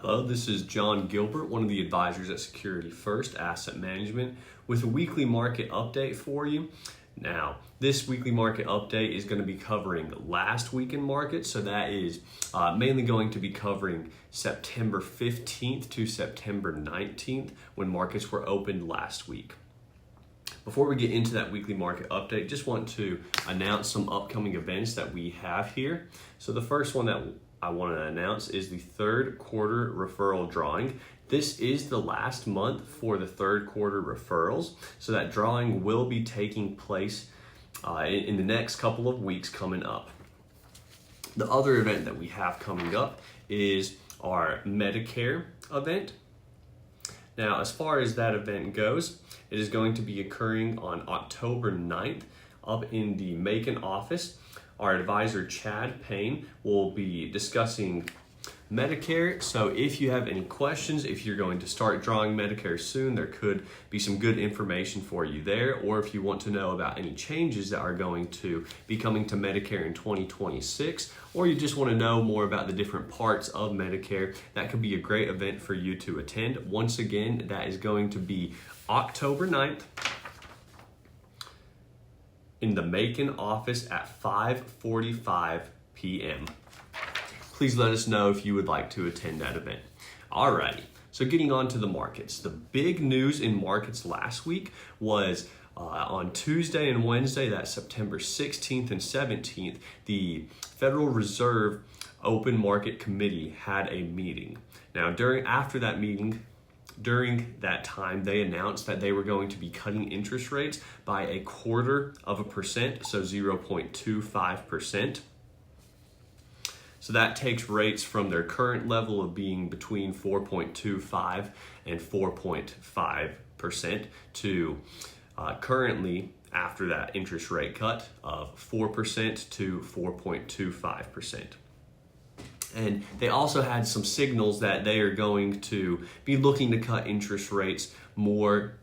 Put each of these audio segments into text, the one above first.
Hello, this is John Gilbert, one of the advisors at Security First Asset Management, with a weekly market update for you. Now, this weekly market update is going to be covering last week in markets, so that is mainly going to be covering September 15th to September 19th when markets were opened last week. Before we get into that weekly market update, just want to announce some upcoming events that we have here. So the first one that I want to announce is the third quarter referral drawing. This is the last month for the third quarter referrals, so that drawing will be taking place in the next couple of weeks coming up. The other event that we have coming up is our Medicare event. Now, as far as that event goes, it is going to be occurring on October 9th up in the Macon office. Our advisor, Chad Payne, will be discussing Medicare. So if you have any questions, if you're going to start drawing Medicare soon, there could be some good information for you there. Or if you want to know about any changes that are going to be coming to Medicare in 2026, or you just want to know more about the different parts of Medicare, that could be a great event for you to attend. Once again, that is going to be October 9th. In the Macon office at 5:45 p.m. Please let us know if you would like to attend that event. Alrighty, so getting on to the markets. The big news in markets last week was on Tuesday and Wednesday, that's September 16th and 17th, the Federal Reserve Open Market Committee had a meeting. Now, after that meeting, during that time, they announced that they were going to be cutting interest rates by 0.25%, so 0.25%. So that takes rates from their current level of being between 4.25 and 4.5% to currently, after that interest rate cut, of 4% to 4.25%. And they also had some signals that they are going to be looking to cut interest rates more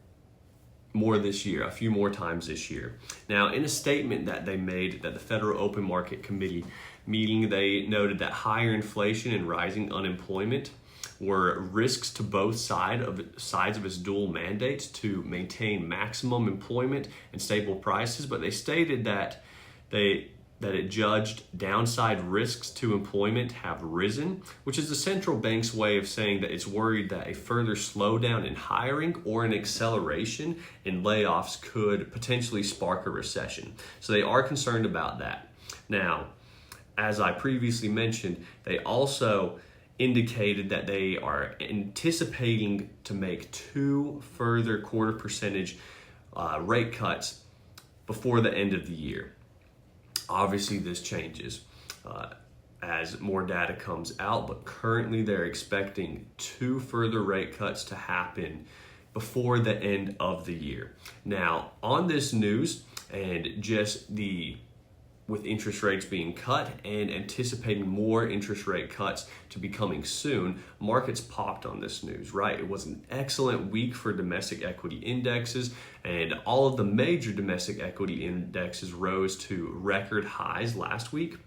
this year, a few more times this year. Now, in a statement that they made at the Federal Open Market Committee meeting, they noted that higher inflation and rising unemployment were risks to both sides of its dual mandates to maintain maximum employment and stable prices, but they stated that it judged downside risks to employment have risen, which is the central bank's way of saying that it's worried that a further slowdown in hiring or an acceleration in layoffs could potentially spark a recession. So they are concerned about that. Now, as I previously mentioned, they also indicated that they are anticipating to make 2 further quarter percentage rate cuts before the end of the year. Obviously, this changes as more data comes out, but currently they're expecting 2 further rate cuts to happen before the end of the year. Now, on this news and just with interest rates being cut and anticipating more interest rate cuts to be coming soon, markets popped on this news, right? It was an excellent week for domestic equity indexes, and all of the major domestic equity indexes rose to record highs last week.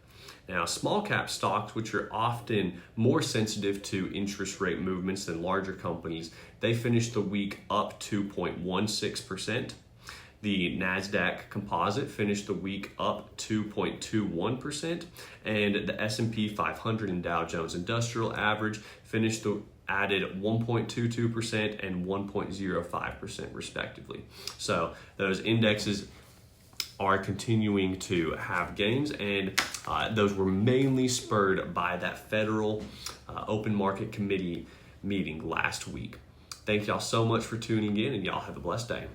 Now, small cap stocks, which are often more sensitive to interest rate movements than larger companies, they finished the week up 2.16%. The NASDAQ composite finished the week up 2.21%, and the S&P 500 and Dow Jones Industrial Average added 1.22% and 1.05% respectively. So those indexes are continuing to have gains, and those were mainly spurred by that Federal Open Market Committee meeting last week. Thank y'all so much for tuning in, and y'all have a blessed day.